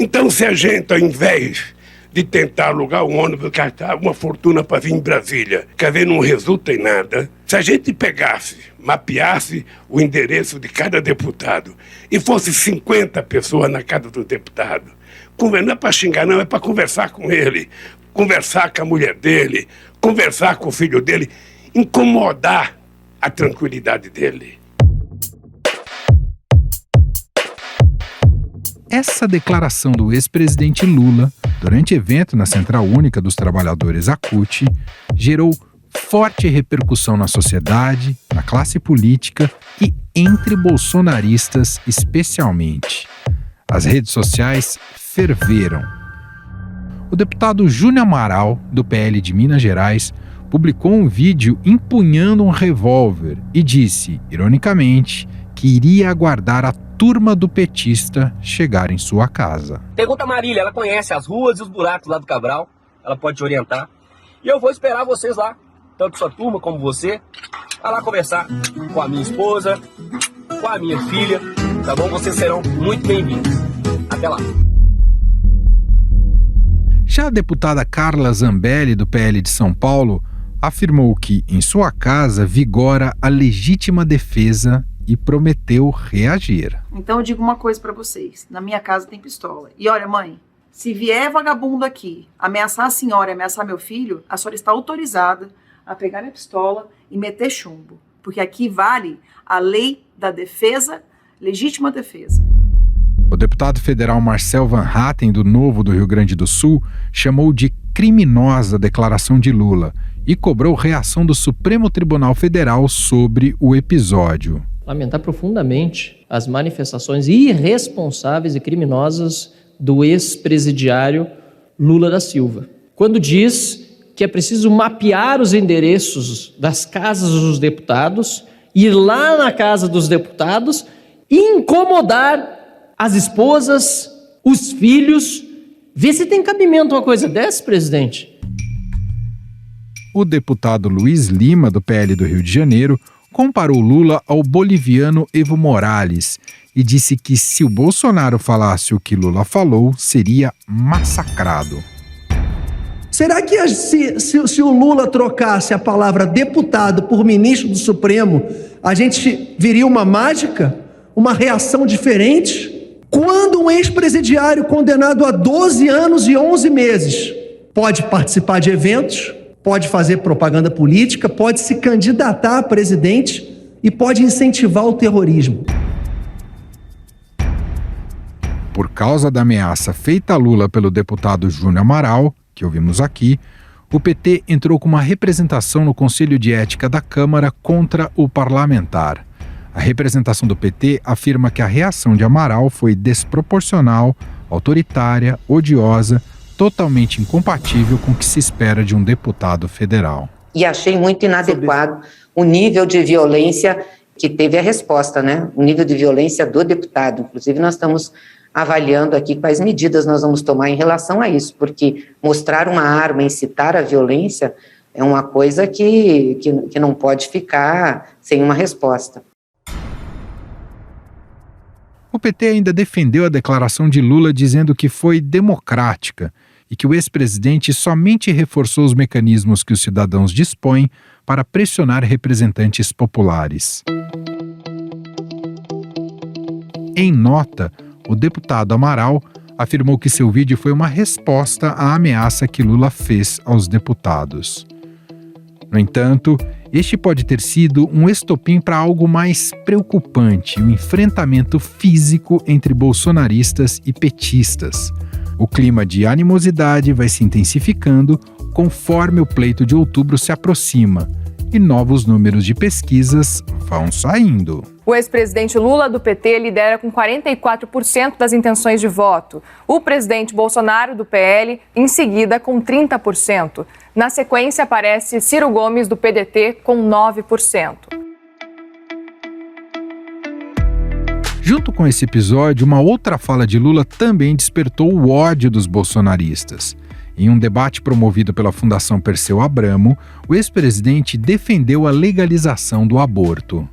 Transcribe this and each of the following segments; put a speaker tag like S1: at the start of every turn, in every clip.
S1: Então, se a gente, ao invés de tentar alugar um ônibus, gastar uma fortuna para vir em Brasília, quer ver, não resulta em nada. Se a gente pegasse, mapeasse o endereço de cada deputado e fosse 50 pessoas na casa do deputado, não é para xingar, não, é para conversar com ele, conversar com a mulher dele, conversar com o filho dele, incomodar a tranquilidade dele.
S2: Essa declaração do ex-presidente Lula, durante evento na Central Única dos Trabalhadores, a CUT, gerou forte repercussão na sociedade, na classe política e entre bolsonaristas especialmente. As redes sociais ferveram. O deputado Júnior Amaral, do PL de Minas Gerais, publicou um vídeo empunhando um revólver e disse, ironicamente, que iria aguardar a turma do petista chegar em sua casa.
S3: Pergunta a Marília, ela conhece as ruas e os buracos lá do Cabral, ela pode te orientar. E eu vou esperar vocês lá, tanto sua turma como você, a lá conversar com a minha esposa, com a minha filha, tá bom? Vocês serão muito bem-vindos. Até lá.
S2: Já a deputada Carla Zambelli, do PL de São Paulo, afirmou que, em sua casa, vigora a legítima defesa e prometeu reagir.
S4: Então eu digo uma coisa pra vocês, na minha casa tem pistola. E olha, mãe, se vier vagabundo aqui ameaçar a senhora e ameaçar meu filho, a senhora está autorizada a pegar minha pistola e meter chumbo. Porque aqui vale a lei da defesa, legítima defesa.
S2: O deputado federal Marcel Van Hatten, do Novo do Rio Grande do Sul, chamou de criminosa a declaração de Lula e cobrou reação do Supremo Tribunal Federal sobre o episódio.
S5: Lamentar profundamente as manifestações irresponsáveis e criminosas do ex-presidiário Lula da Silva, quando diz que é preciso mapear os endereços das casas dos deputados, ir lá na casa dos deputados e incomodar as esposas, os filhos. Vê se tem cabimento uma coisa dessa, presidente.
S2: O deputado Luiz Lima, do PL do Rio de Janeiro, comparou Lula ao boliviano Evo Morales e disse que se o Bolsonaro falasse o que Lula falou, seria massacrado.
S6: Será que se o Lula trocasse a palavra deputado por ministro do Supremo, a gente viria uma mágica? Uma reação diferente? Quando um ex-presidiário condenado a 12 anos e 11 meses pode participar de eventos, pode fazer propaganda política, pode se candidatar a presidente e pode incentivar o terrorismo.
S2: Por causa da ameaça feita a Lula pelo deputado Júnior Amaral, que ouvimos aqui, o PT entrou com uma representação no Conselho de Ética da Câmara contra o parlamentar. A representação do PT afirma que a reação de Amaral foi desproporcional, autoritária, odiosa, totalmente incompatível com o que se espera de um deputado federal.
S7: E achei muito inadequado o nível de violência que teve a resposta, né? O nível de violência do deputado. Inclusive, nós estamos avaliando aqui quais medidas nós vamos tomar em relação a isso, porque mostrar uma arma, incitar a violência, é uma coisa que não pode ficar sem uma resposta.
S2: O PT ainda defendeu a declaração de Lula dizendo que foi democrática e que o ex-presidente somente reforçou os mecanismos que os cidadãos dispõem para pressionar representantes populares. Em nota, o deputado Amaral afirmou que seu vídeo foi uma resposta à ameaça que Lula fez aos deputados. No entanto, este pode ter sido um estopim para algo mais preocupante, o enfrentamento físico entre bolsonaristas e petistas. O clima de animosidade vai se intensificando conforme o pleito de outubro se aproxima e novos números de pesquisas vão saindo.
S8: O ex-presidente Lula, do PT, lidera com 44% das intenções de voto. O presidente Bolsonaro, do PL, em seguida, com 30%. Na sequência, aparece Ciro Gomes, do PDT, com 9%.
S2: Junto com esse episódio, uma outra fala de Lula também despertou o ódio dos bolsonaristas. Em um debate promovido pela Fundação Perseu Abramo, o ex-presidente defendeu a legalização do aborto.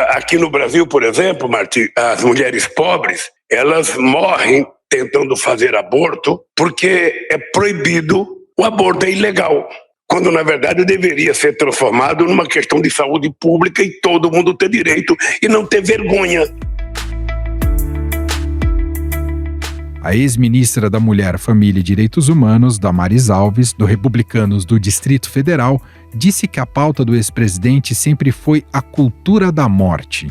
S1: Aqui no Brasil, por exemplo, Martim, as mulheres pobres, elas morrem tentando fazer aborto porque é proibido, o aborto é ilegal. Quando, na verdade, deveria ser transformado numa questão de saúde pública e todo mundo ter direito e não ter vergonha.
S2: A ex-ministra da Mulher, Família e Direitos Humanos, Damares Alves, do Republicanos do Distrito Federal, disse que a pauta do ex-presidente sempre foi a cultura da morte.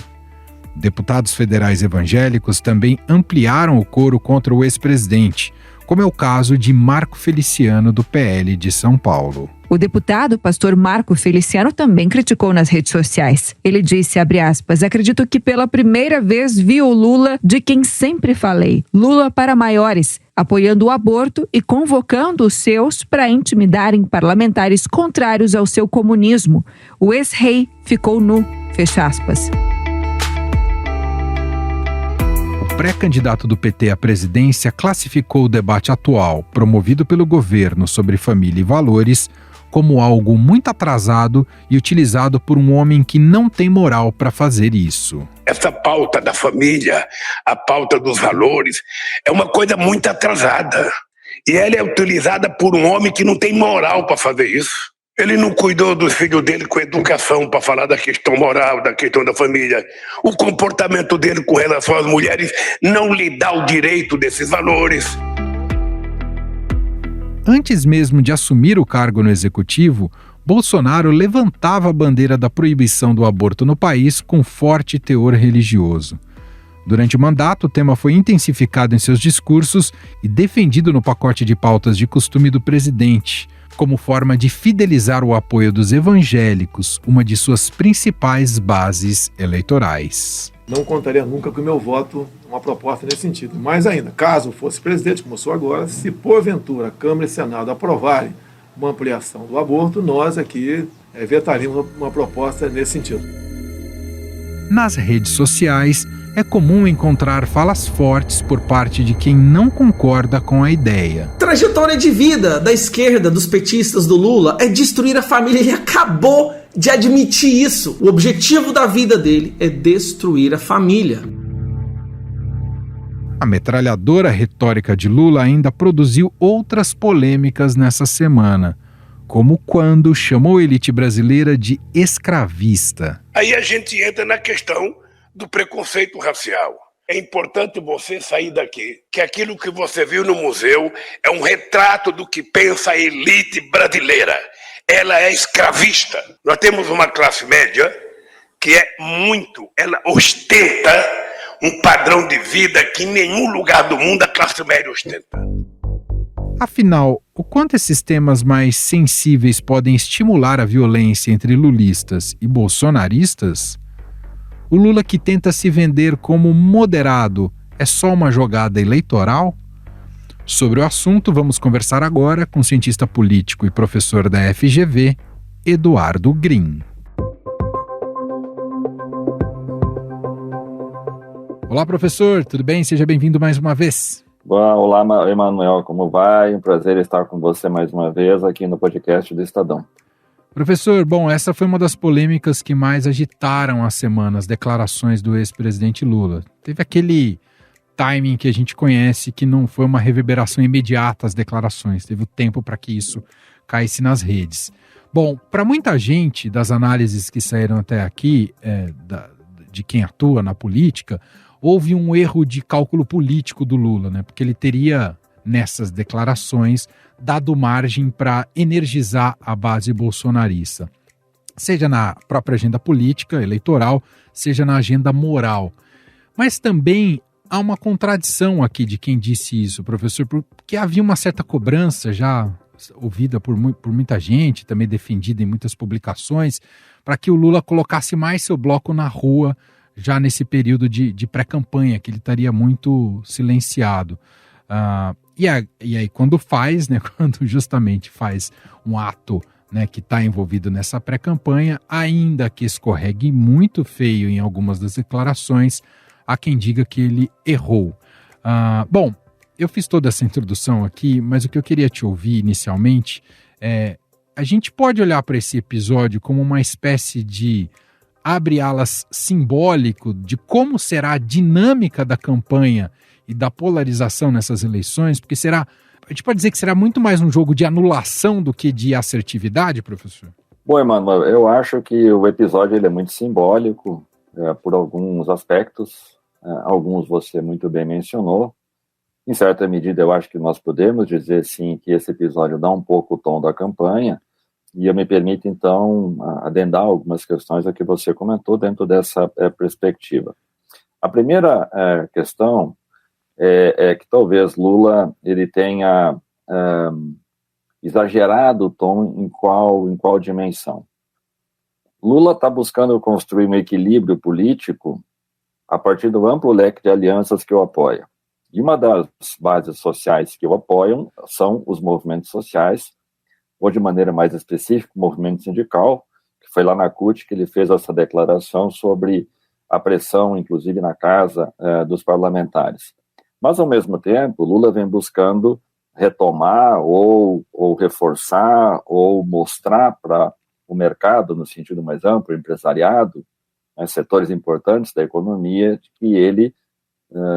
S2: Deputados federais evangélicos também ampliaram o coro contra o ex-presidente, como é o caso de Marco Feliciano, do PL de São Paulo.
S9: O deputado pastor Marco Feliciano também criticou nas redes sociais. Ele disse, abre aspas, acredito que pela primeira vez vi o Lula de quem sempre falei, Lula para maiores, apoiando o aborto e convocando os seus para intimidarem parlamentares contrários ao seu comunismo. O ex-rei ficou nu, fecha aspas.
S2: O pré-candidato do PT à presidência classificou o debate atual, promovido pelo governo sobre família e valores, como algo muito atrasado e utilizado por um homem que não tem moral para fazer isso.
S1: Essa pauta da família, a pauta dos valores, é uma coisa muito atrasada. E ela é utilizada por um homem que não tem moral para fazer isso. Ele não cuidou dos filhos dele com educação para falar da questão moral, da questão da família. O comportamento dele com relação às mulheres não lhe dá o direito desses valores.
S2: Antes mesmo de assumir o cargo no executivo, Bolsonaro levantava a bandeira da proibição do aborto no país com forte teor religioso. Durante o mandato, o tema foi intensificado em seus discursos e defendido no pacote de pautas de costume do presidente, como forma de fidelizar o apoio dos evangélicos, uma de suas principais bases eleitorais.
S10: Não contaria nunca com o meu voto uma proposta nesse sentido. Mais ainda, caso fosse presidente, como sou agora, se porventura a Câmara e Senado aprovarem uma ampliação do aborto, nós aqui vetaríamos uma proposta nesse sentido.
S2: Nas redes sociais, é comum encontrar falas fortes por parte de quem não concorda com a ideia.
S11: Trajetória de vida da esquerda, dos petistas, do Lula, é destruir a família. Ele acabou de admitir isso. O objetivo da vida dele é destruir a família.
S2: A metralhadora retórica de Lula ainda produziu outras polêmicas nessa semana, como quando chamou a elite brasileira de escravista.
S1: Aí a gente entra na questão do preconceito racial. É importante você sair daqui, que aquilo que você viu no museu é um retrato do que pensa a elite brasileira. Ela é escravista. Nós temos uma classe média que ela ostenta um padrão de vida que em nenhum lugar do mundo a classe média ostenta.
S2: Afinal, o quanto esses temas mais sensíveis podem estimular a violência entre lulistas e bolsonaristas? O Lula, que tenta se vender como moderado, é só uma jogada eleitoral? Sobre o assunto, vamos conversar agora com o cientista político e professor da FGV, Eduardo Green. Olá, professor, tudo bem? Seja bem-vindo mais uma vez.
S12: Olá, Emanuel, como vai? Um prazer estar com você mais uma vez aqui no podcast do Estadão.
S2: Professor, bom, essa foi uma das polêmicas que mais agitaram a semana, as declarações do ex-presidente Lula. Teve aquele timing que a gente conhece, que não foi uma reverberação imediata às declarações, teve o tempo para que isso caísse nas redes. Bom, para muita gente, das análises que saíram até aqui, de quem atua na política, houve um erro de cálculo político do Lula, né? Porque ele teria, nessas declarações, dado margem para energizar a base bolsonarista, seja na própria agenda política, eleitoral, seja na agenda moral. Mas também há uma contradição aqui de quem disse isso, professor, porque havia uma certa cobrança já ouvida por muita gente, também defendida em muitas publicações, para que o Lula colocasse mais seu bloco na rua já nesse período de pré-campanha, que ele estaria muito silenciado. E aí quando faz, né, quando justamente faz um ato, né, que está envolvido nessa pré-campanha, ainda que escorregue muito feio em algumas das declarações, há quem diga que ele errou. Bom, eu fiz toda essa introdução aqui, mas o que eu queria te ouvir inicialmente é: a gente pode olhar para esse episódio como uma espécie de abre alas simbólico de como será a dinâmica da campanha e da polarização nessas eleições? Porque a gente pode dizer que será muito mais um jogo de anulação do que de assertividade, professor?
S12: Bom, Emanuel, eu acho que o episódio ele é muito simbólico por alguns aspectos, alguns você muito bem mencionou. Em certa medida, eu acho que nós podemos dizer, sim, que esse episódio dá um pouco o tom da campanha, e eu me permito, então, adendar algumas questões a que você comentou dentro dessa perspectiva. A primeira questão é que talvez Lula ele tenha exagerado o tom em qual dimensão. Lula está buscando construir um equilíbrio político a partir do amplo leque de alianças que o apoia. E uma das bases sociais que o apoiam são os movimentos sociais, ou de maneira mais específica, o movimento sindical, que foi lá na CUT que ele fez essa declaração sobre a pressão, inclusive na casa dos parlamentares. Mas, ao mesmo tempo, Lula vem buscando retomar ou reforçar ou mostrar para o mercado, no sentido mais amplo, o empresariado, setores importantes da economia, que ele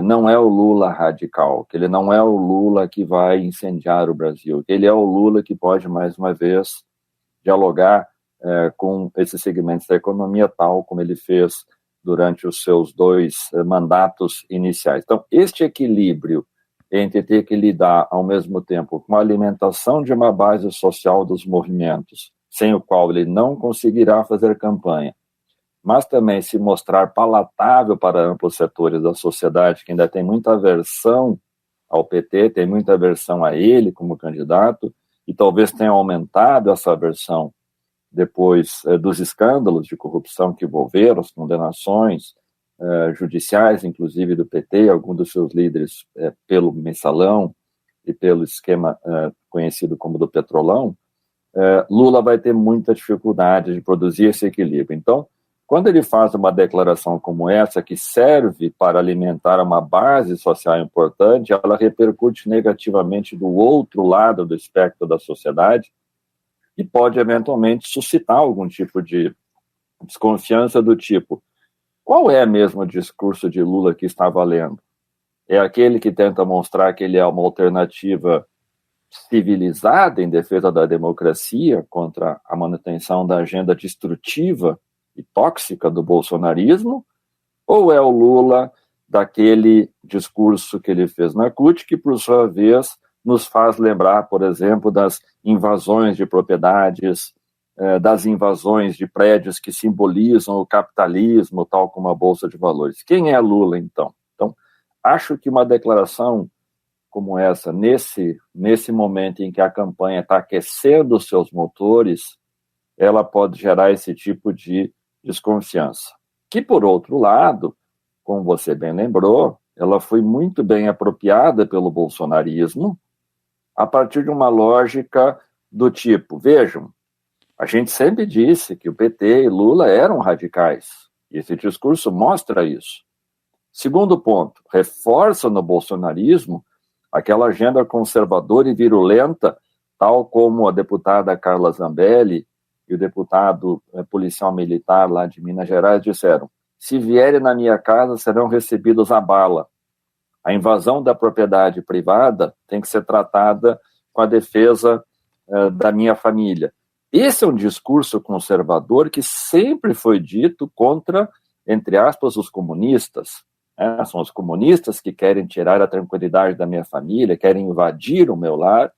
S12: não é o Lula radical, que ele não é o Lula que vai incendiar o Brasil, que ele é o Lula que pode, mais uma vez, dialogar com esses segmentos da economia, tal como ele fez durante os seus 2 mandatos iniciais. Então, este equilíbrio entre ter que lidar, ao mesmo tempo, com a alimentação de uma base social dos movimentos, sem o qual ele não conseguirá fazer campanha, mas também se mostrar palatável para amplos setores da sociedade, que ainda tem muita aversão ao PT, tem muita aversão a ele como candidato, e talvez tenha aumentado essa aversão depois dos escândalos de corrupção que envolveram, as condenações judiciais, inclusive do PT, alguns dos seus líderes pelo mensalão e pelo esquema conhecido como do Petrolão, Lula vai ter muita dificuldade de produzir esse equilíbrio. Então, quando ele faz uma declaração como essa, que serve para alimentar uma base social importante, ela repercute negativamente do outro lado do espectro da sociedade e pode, eventualmente, suscitar algum tipo de desconfiança do tipo: qual é mesmo o discurso de Lula que está valendo? É aquele que tenta mostrar que ele é uma alternativa civilizada em defesa da democracia contra a manutenção da agenda destrutiva e tóxica do bolsonarismo? Ou é o Lula daquele discurso que ele fez na CUT, que, por sua vez, nos faz lembrar, por exemplo, das invasões de propriedades, das invasões de prédios que simbolizam o capitalismo, tal como a Bolsa de Valores? Quem é Lula, então? Então, acho que uma declaração como essa, nesse momento em que a campanha está aquecendo os seus motores, ela pode gerar esse tipo de desconfiança. Que, por outro lado, como você bem lembrou, ela foi muito bem apropriada pelo bolsonarismo a partir de uma lógica do tipo: vejam, a gente sempre disse que o PT e Lula eram radicais, e esse discurso mostra isso. Segundo ponto, reforça no bolsonarismo aquela agenda conservadora e virulenta, tal como a deputada Carla Zambelli e o deputado policial militar lá de Minas Gerais disseram: se vierem na minha casa, serão recebidos a bala. A invasão da propriedade privada tem que ser tratada com a defesa da minha família. Esse é um discurso conservador que sempre foi dito contra, entre aspas, os comunistas. São os comunistas que querem tirar a tranquilidade da minha família, querem invadir o meu lar,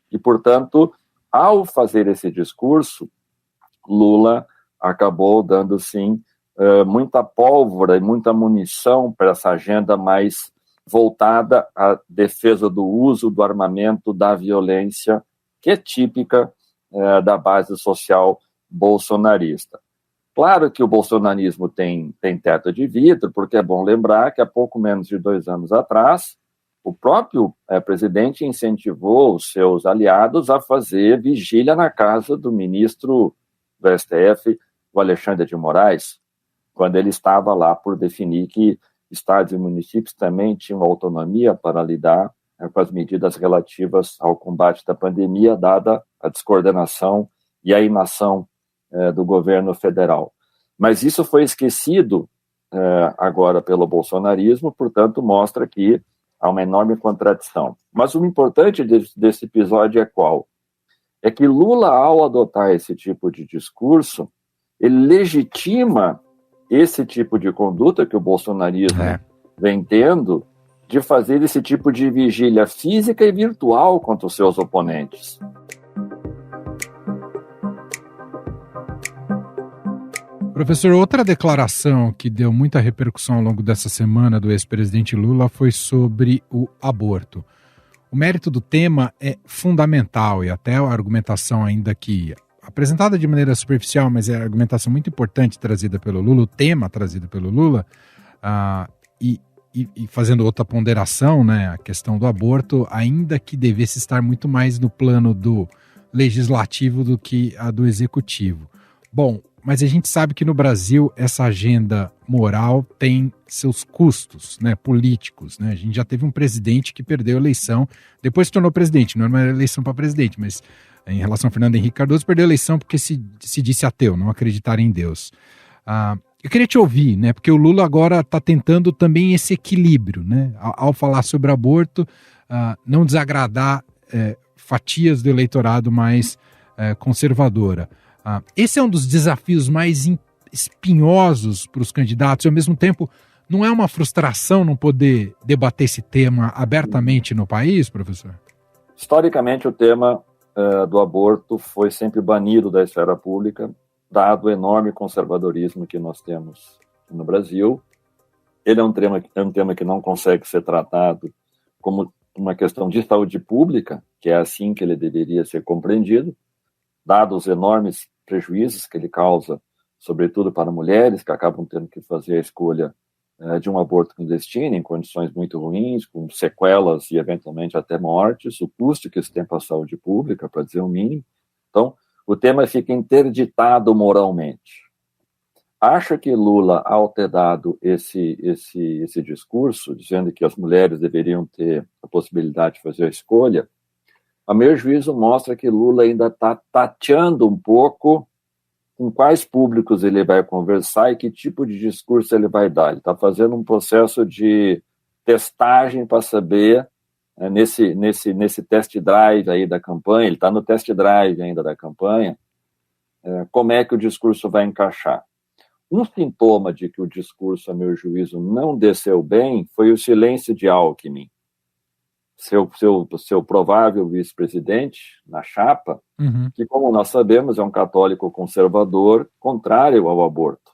S12: e, portanto, ao fazer esse discurso, Lula acabou dando, sim, muita pólvora e muita munição para essa agenda mais voltada à defesa do uso do armamento, da violência, que é típica da base social bolsonarista. Claro que o bolsonarismo tem teto de vidro, porque é bom lembrar que há pouco menos de 2 anos atrás, o próprio presidente incentivou os seus aliados a fazer vigília na casa do ministro do STF, o Alexandre de Moraes, quando ele estava lá por definir que estados e municípios também tinham autonomia para lidar com as medidas relativas ao combate da pandemia, dada a descoordenação e a inação do governo federal. Mas isso foi esquecido agora pelo bolsonarismo, portanto, mostra que Há uma enorme contradição. Mas o importante desse episódio é qual? É que Lula, ao adotar esse tipo de discurso, ele legitima esse tipo de conduta que o bolsonarismo vem tendo, de fazer esse tipo de vigília física e virtual contra os seus oponentes.
S2: Professor, outra declaração que deu muita repercussão ao longo dessa semana do ex-presidente Lula foi sobre o aborto. O mérito do tema é fundamental e até a argumentação ainda que apresentada de maneira superficial, mas é a argumentação muito importante trazida pelo Lula, o tema trazido pelo Lula, e fazendo outra ponderação, né, a questão do aborto, ainda que devesse estar muito mais no plano do legislativo do que a do executivo. Bom, mas a gente sabe que no Brasil essa agenda moral tem seus custos, né, políticos, né? A gente já teve um presidente que perdeu a eleição, depois se tornou presidente, não era uma eleição para presidente, mas em relação a Fernando Henrique Cardoso, perdeu a eleição porque se disse ateu, não acreditar em Deus. Eu queria te ouvir, né, porque o Lula agora está tentando também esse equilíbrio, né, ao falar sobre aborto, não desagradar fatias do eleitorado mais conservadora. Esse é um dos desafios mais espinhosos para os candidatos e, ao mesmo tempo, não é uma frustração não poder debater esse tema abertamente no país, professor?
S12: Historicamente, o tema do aborto foi sempre banido da esfera pública, dado o enorme conservadorismo que nós temos no Brasil. Ele é um tema que não consegue ser tratado como uma questão de saúde pública, que é assim que ele deveria ser compreendido, dado os enormes prejuízos que ele causa, sobretudo para mulheres que acabam tendo que fazer a escolha de um aborto clandestino em condições muito ruins, com sequelas e eventualmente até mortes, o custo que isso tem para a saúde pública, para dizer o mínimo. Então, o tema fica interditado moralmente. Acho que Lula, ao ter dado esse discurso, dizendo que as mulheres deveriam ter a possibilidade de fazer a escolha, a meu juízo mostra que Lula ainda está tateando um pouco com quais públicos ele vai conversar e que tipo de discurso ele vai dar. Ele está fazendo um processo de testagem para saber, nesse test drive aí da campanha, ele está no test drive ainda da campanha, como é que o discurso vai encaixar. Um sintoma de que o discurso, a meu juízo, não desceu bem foi o silêncio de Alckmin, seu provável vice-presidente na chapa, que, como nós sabemos, é um católico conservador contrário ao aborto.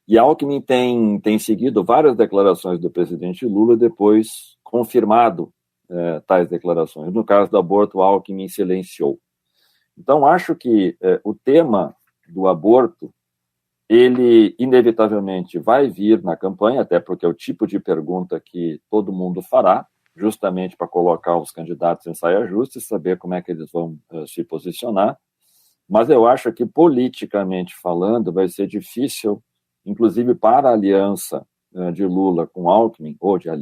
S12: E Alckmin tem seguido várias declarações do presidente Lula e depois confirmado tais declarações. No caso do aborto, Alckmin silenciou. Então, acho que o tema do aborto, ele inevitavelmente vai vir na campanha, até porque é o tipo de pergunta que todo mundo fará, justamente para colocar os candidatos em saia justa e saber como é que eles vão se posicionar. Mas eu acho que, politicamente falando, vai ser difícil, inclusive para a aliança de Lula com Alckmin, ou da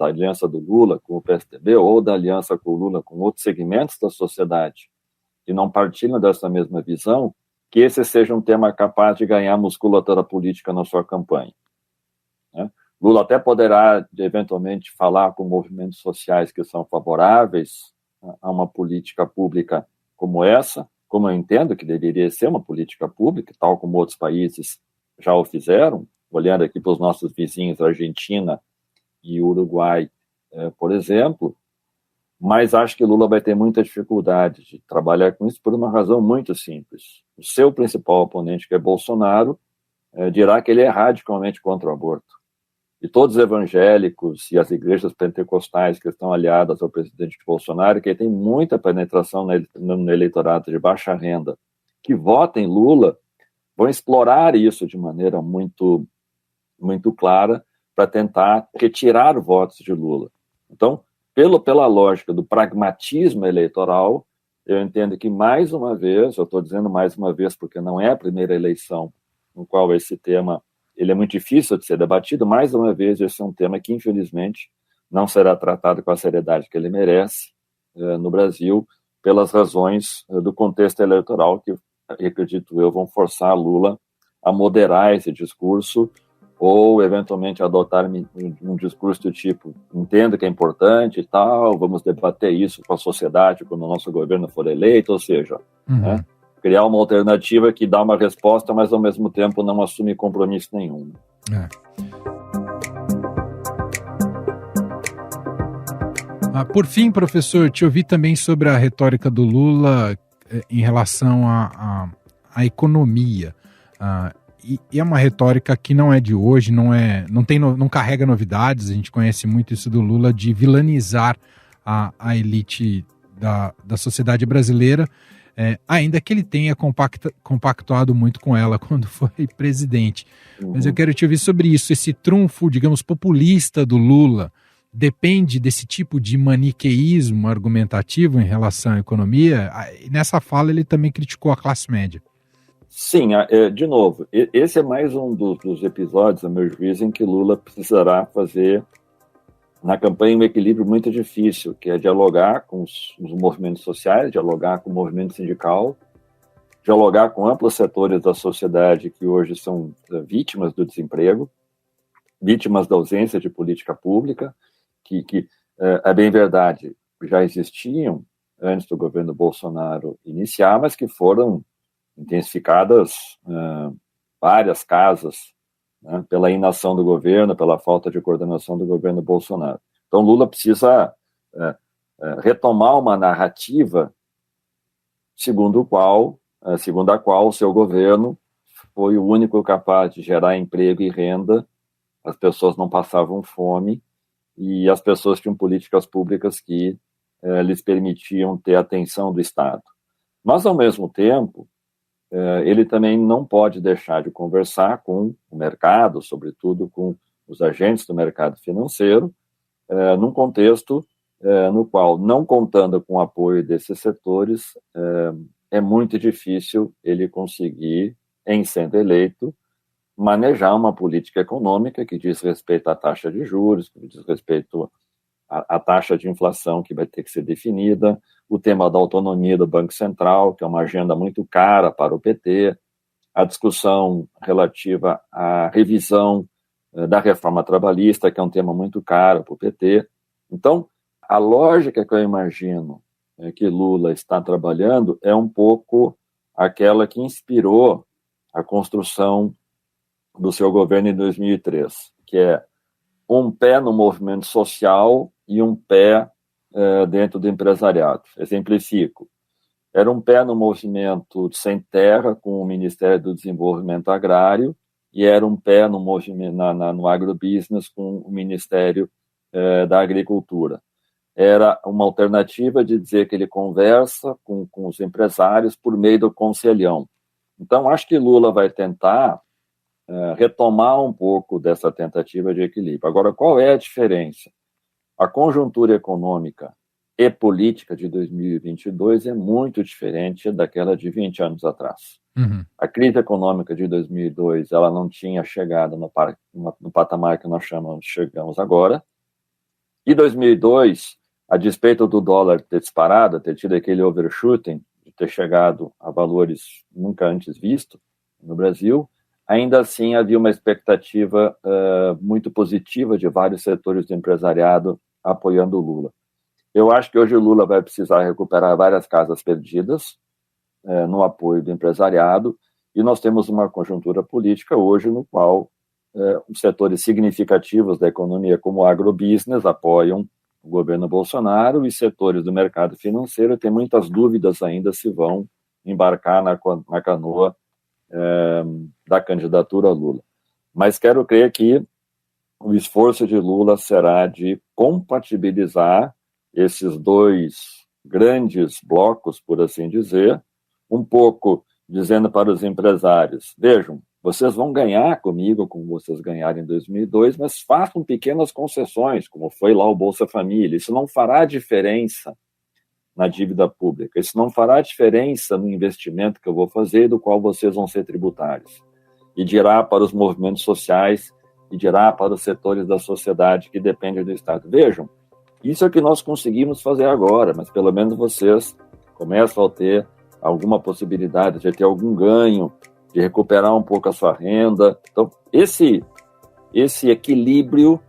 S12: aliança do Lula com o PSDB, ou da aliança com o Lula com outros segmentos da sociedade que não partilham dessa mesma visão, que esse seja um tema capaz de ganhar musculatura política na sua campanha, né? Lula até poderá, eventualmente, falar com movimentos sociais que são favoráveis a uma política pública como essa, como eu entendo que deveria ser uma política pública, tal como outros países já o fizeram, olhando aqui para os nossos vizinhos, Argentina e Uruguai, por exemplo, mas acho que Lula vai ter muita dificuldade de trabalhar com isso por uma razão muito simples. O seu principal oponente, que é Bolsonaro, dirá que ele é radicalmente contra o aborto. E todos os evangélicos e as igrejas pentecostais que estão aliadas ao presidente Bolsonaro, que tem muita penetração no eleitorado de baixa renda, que votam em Lula, vão explorar isso de maneira muito, muito clara para tentar retirar votos de Lula. Então, pela lógica do pragmatismo eleitoral, eu entendo que, mais uma vez, eu estou dizendo mais uma vez porque não é a primeira eleição no qual esse tema ele é muito difícil de ser debatido, mais uma vez, esse é um tema que, infelizmente, não será tratado com a seriedade que ele merece no Brasil, pelas razões do contexto eleitoral que, acredito eu, vão forçar Lula a moderar esse discurso ou eventualmente adotar um discurso do tipo, entendo que é importante e tal, vamos debater isso com a sociedade quando o nosso governo for eleito, ou seja, né, criar uma alternativa que dá uma resposta, mas ao mesmo tempo não assume compromisso nenhum.
S2: Por fim, professor, te ouvi também sobre a retórica do Lula em relação à economia. E é uma retórica que não é de hoje, não carrega novidades. A gente conhece muito isso do Lula, de vilanizar a elite da sociedade brasileira, ainda que ele tenha compactuado muito com ela quando foi presidente. Mas eu quero te ouvir sobre isso. Esse trunfo, digamos, populista do Lula depende desse tipo de maniqueísmo argumentativo em relação à economia? E nessa fala ele também criticou a classe média.
S12: Sim, de novo, esse é mais um dos episódios, a meu juízo, em que Lula precisará fazer na campanha um equilíbrio muito difícil, que é dialogar com os movimentos sociais, dialogar com o movimento sindical, dialogar com amplos setores da sociedade que hoje são vítimas do desemprego, vítimas da ausência de política pública, que é bem verdade, já existiam antes do governo Bolsonaro iniciar, mas que foram intensificadas várias casas, né, pela inação do governo, pela falta de coordenação do governo Bolsonaro. Então, Lula precisa retomar uma narrativa segundo a qual o seu governo foi o único capaz de gerar emprego e renda, as pessoas não passavam fome e as pessoas tinham políticas públicas que lhes permitiam ter atenção do Estado. Mas, ao mesmo tempo, ele também não pode deixar de conversar com o mercado, sobretudo com os agentes do mercado financeiro, num contexto no qual, não contando com o apoio desses setores, é muito difícil ele conseguir, em sendo eleito, manejar uma política econômica que diz respeito à taxa de juros, que diz respeito à taxa de inflação que vai ter que ser definida, o tema da autonomia do Banco Central, que é uma agenda muito cara para o PT, a discussão relativa à revisão da reforma trabalhista, que é um tema muito caro para o PT. Então, a lógica que eu imagino que Lula está trabalhando é um pouco aquela que inspirou a construção do seu governo em 2003, que é um pé no movimento social e um pé dentro do empresariado. Exemplifico. Era um pé no movimento sem terra, com o Ministério do Desenvolvimento Agrário, e era um pé no movimento no agrobusiness, com o Ministério da Agricultura. Era uma alternativa de dizer que ele conversa com os empresários por meio do conselhão. Então, acho que Lula vai tentar retomar um pouco dessa tentativa de equilíbrio. Agora, qual é a diferença? A conjuntura econômica e política de 2022 é muito diferente daquela de 20 anos atrás. A crise econômica de 2002 ela não tinha chegado no patamar que nós chegamos agora. E 2002, a despeito do dólar ter disparado, ter tido aquele overshooting, de ter chegado a valores nunca antes vistos no Brasil, ainda assim havia uma expectativa muito positiva de vários setores do empresariado apoiando o Lula. Eu acho que hoje o Lula vai precisar recuperar várias casas perdidas no apoio do empresariado, e nós temos uma conjuntura política hoje no qual os setores significativos da economia, como o agrobusiness, apoiam o governo Bolsonaro, e setores do mercado financeiro têm muitas dúvidas ainda se vão embarcar na canoa da candidatura Lula. Mas quero crer que o esforço de Lula será de compatibilizar esses dois grandes blocos, por assim dizer, um pouco dizendo para os empresários, vejam, vocês vão ganhar comigo como vocês ganharam em 2002, mas façam pequenas concessões, como foi lá o Bolsa Família. Isso não fará diferença na dívida pública. Isso não fará diferença no investimento que eu vou fazer, do qual vocês vão ser tributários. E dirá para os movimentos sociais, e dirá para os setores da sociedade que dependem do Estado. Vejam, isso é o que nós conseguimos fazer agora, mas pelo menos vocês começam a ter alguma possibilidade de ter algum ganho, de recuperar um pouco a sua renda. Então, esse Esse equilíbrio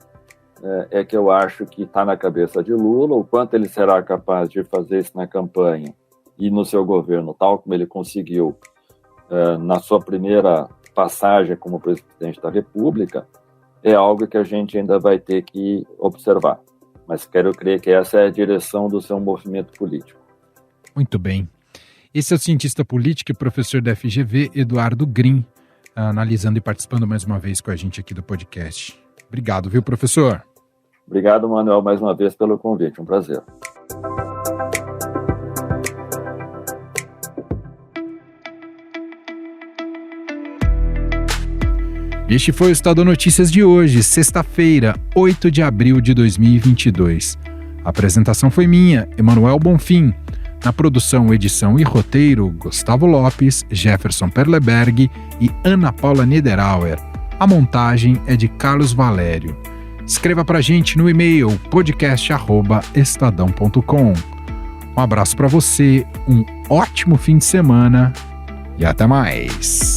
S12: é que eu acho que está na cabeça de Lula. O quanto ele será capaz de fazer isso na campanha e no seu governo, tal como ele conseguiu na sua primeira passagem como presidente da República, é algo que a gente ainda vai ter que observar. Mas quero crer que essa é a direção do seu movimento político.
S2: Muito bem. Esse é o cientista político e professor da FGV, Eduardo Grim, analisando e participando mais uma vez com a gente aqui do podcast. Obrigado, viu, professor?
S12: Obrigado, Manuel, mais uma vez pelo convite. Um prazer.
S2: Este foi o Estadão Notícias de hoje, sexta-feira, 8 de abril de 2022. A apresentação foi minha, Emanuel Bonfim. Na produção, edição e roteiro, Gustavo Lopes, Jefferson Perleberg e Ana Paula Niederauer. A montagem é de Carlos Valério. Escreva pra gente no e-mail podcast@estadão.com. Um abraço para você, um ótimo fim de semana e até mais.